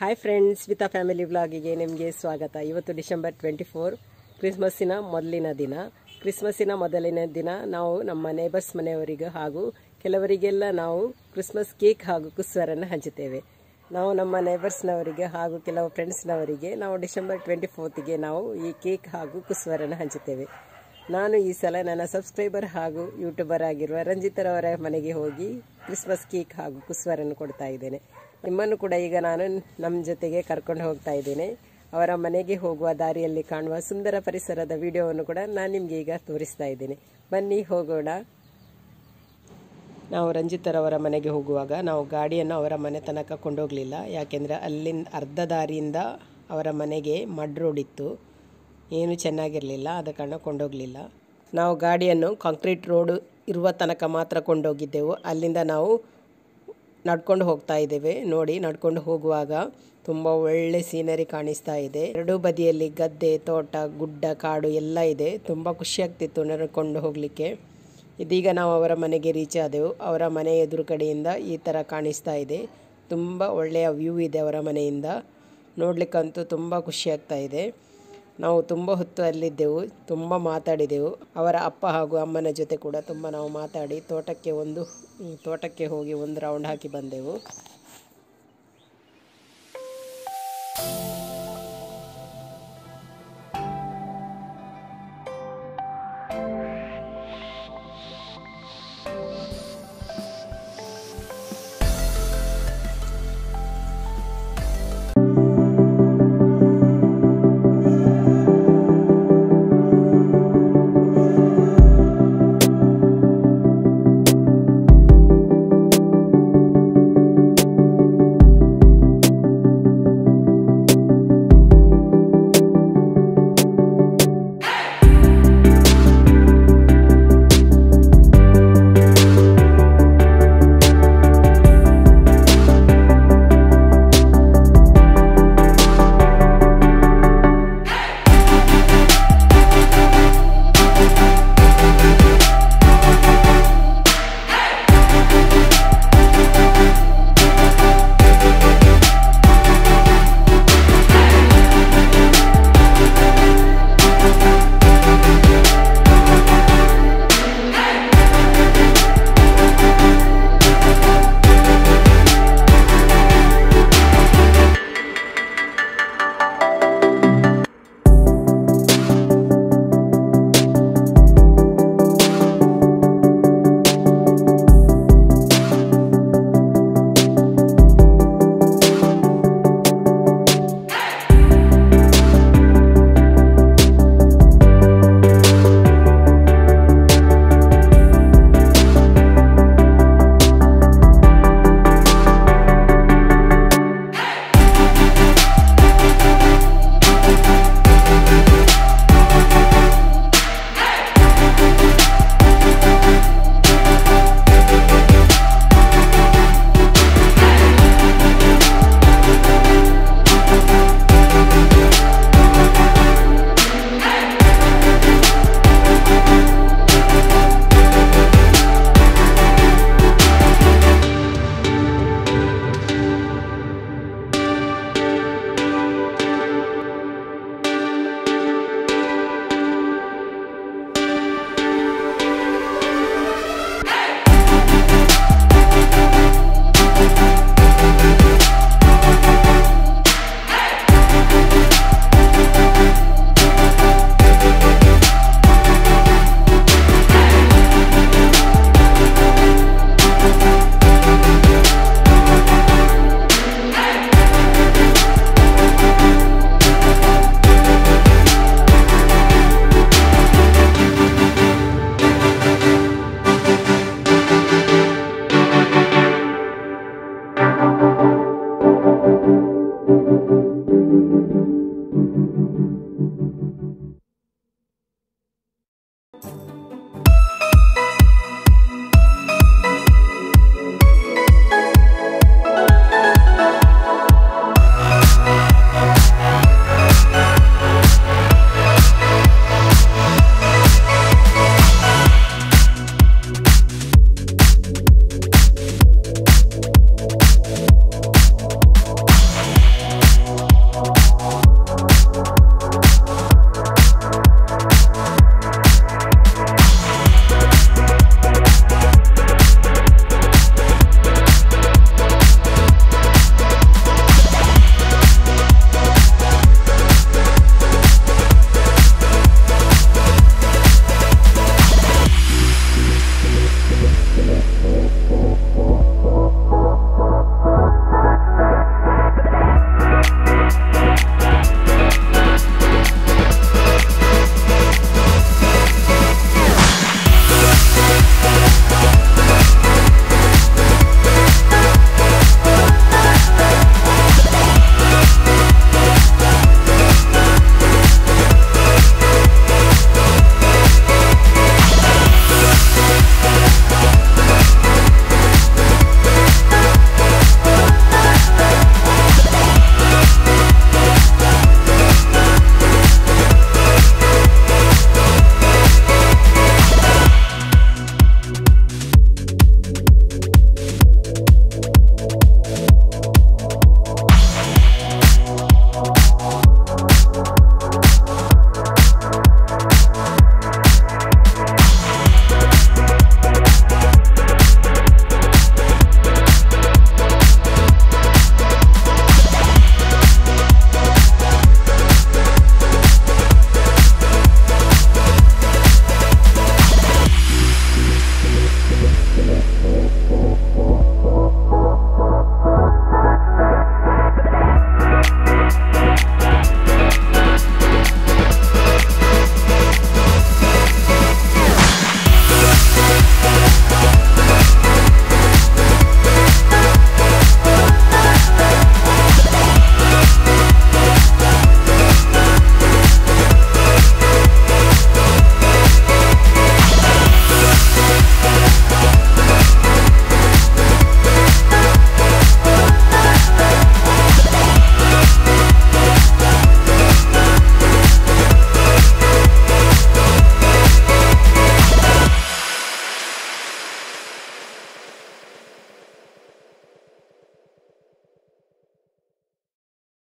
Hi friends, ವಿತಾ family ವ್ಲಾಗಿಗೆ ನಿಮಗೆ ಸ್ವಾಗತ. ಇವತ್ತು ಡಿಸೆಂಬರ್ 24 ಕ್ರಿಸ್ಮಸ್ಸಿನ ಮೊದಲಿನ ದಿನ. ಕ್ರಿಸ್ಮಸ್ಸಿನ ಮೊದಲಿನ ದಿನ ನಾವು ನಮ್ಮ ನೇಬರ್ಸ್ ಮನೆಯವರಿಗೆ ಹಾಗೂ ಕೆಲವರಿಗೆಲ್ಲ ನಾವು ಕ್ರಿಸ್ಮಸ್ ಕೇಕ್ ಹಾಗೂ ಕುಸ್ವರನ್ನು ಹಂಚುತ್ತೇವೆ. ನಾವು ನಮ್ಮ ನೇಬರ್ಸ್ನವರಿಗೆ ಹಾಗೂ ಕೆಲವು ಫ್ರೆಂಡ್ಸ್ನವರಿಗೆ ನಾವು ಡಿಸೆಂಬರ್ 24ಗೆ ನಾವು ಈ ಕೇಕ್ ಹಾಗೂ ಕುಸ್ವರನ್ನು ಹಂಚುತ್ತೇವೆ. ನಾನು ಈ ಸಲ ನನ್ನ ಸಬ್ಸ್ಕ್ರೈಬರ್ ಹಾಗೂ ಯೂಟ್ಯೂಬರ್ ಆಗಿರುವ ರಂಜಿತರವರ ಮನೆಗೆ ಹೋಗಿ ಕ್ರಿಸ್ಮಸ್ ಕೇಕ್ ಹಾಗೂ ಕುಸ್ವರನ್ನು ಕೊಡ್ತಾ ಇದ್ದೇನೆ. ನಿಮ್ಮನ್ನು ಕೂಡ ಈಗ ನಾನು ನಮ್ಮ ಜೊತೆಗೆ ಕರ್ಕೊಂಡು ಹೋಗ್ತಾ ಇದ್ದೇನೆ. ಅವರ ಮನೆಗೆ ಹೋಗುವ ದಾರಿಯಲ್ಲಿ ಕಾಣುವ ಸುಂದರ ಪರಿಸರದ ವಿಡಿಯೋವನ್ನು ಕೂಡ ನಾನು ನಿಮಗೆ ಈಗ ತೋರಿಸ್ತಾ ಇದ್ದೇನೆ. ಬನ್ನಿ ಹೋಗೋಣ. ನಾವು ರಂಜಿತರವರ ಮನೆಗೆ ಹೋಗುವಾಗ ನಾವು ಗಾಡಿಯನ್ನು ಅವರ ಮನೆ ತನಕ ಕೊಂಡೋಗಲಿಲ್ಲ. ಯಾಕೆಂದರೆ ಅಲ್ಲಿಂದ ಅರ್ಧ ದಾರಿಯಿಂದ ಅವರ ಮನೆಗೆ ಮಡ್ ರೋಡ್ ಇತ್ತು, ಏನು ಚೆನ್ನಾಗಿರಲಿಲ್ಲ, ಆದ ಕಾರಣ ಕೊಂಡೋಗಲಿಲ್ಲ. ನಾವು ಗಾಡಿಯನ್ನು ಕಾಂಕ್ರೀಟ್ ರೋಡ್ ಇರುವ ತನಕ ಮಾತ್ರ ಕೊಂಡೋಗಿದ್ದೆವು. ಅಲ್ಲಿಂದ ನಾವು ನಡ್ಕೊಂಡು ಹೋಗ್ತಾ ಇದ್ದೇವೆ. ನೋಡಿ, ನಡ್ಕೊಂಡು ಹೋಗುವಾಗ ತುಂಬ ಒಳ್ಳೆ ಸೀನರಿ ಕಾಣಿಸ್ತಾ ಇದೆ. ಎರಡೂ ಬದಿಯಲ್ಲಿ ಗದ್ದೆ, ತೋಟ, ಗುಡ್ಡ, ಕಾಡು ಎಲ್ಲ ಇದೆ. ತುಂಬ ಖುಷಿಯಾಗ್ತಿತ್ತು ನಡ್ಕೊಂಡು ಹೋಗಲಿಕ್ಕೆ. ಇದೀಗ ನಾವು ಅವರ ಮನೆಗೆ ರೀಚ್ ಆದೆವು. ಅವರ ಮನೆ ಎದುರು ಕಡೆಯಿಂದ ಈ ಥರ ಕಾಣಿಸ್ತಾ ಇದೆ. ತುಂಬ ಒಳ್ಳೆಯ ವ್ಯೂ ಇದೆ ಅವರ ಮನೆಯಿಂದ. ನೋಡಲಿಕ್ಕಂತೂ ತುಂಬ ಖುಷಿಯಾಗ್ತಾ ಇದೆ. ನಾವು ತುಂಬ ಹೊತ್ತು ಅಲ್ಲಿದ್ದೆವು, ತುಂಬ ಮಾತಾಡಿದೆವು. ಅವರ ಅಪ್ಪ ಹಾಗೂ ಅಮ್ಮನ ಜೊತೆ ಕೂಡ ತುಂಬ ನಾವು ಮಾತಾಡಿ ತೋಟಕ್ಕೆ ಹೋಗಿ ಒಂದು ರೌಂಡ್ ಹಾಕಿ ಬಂದೆವು.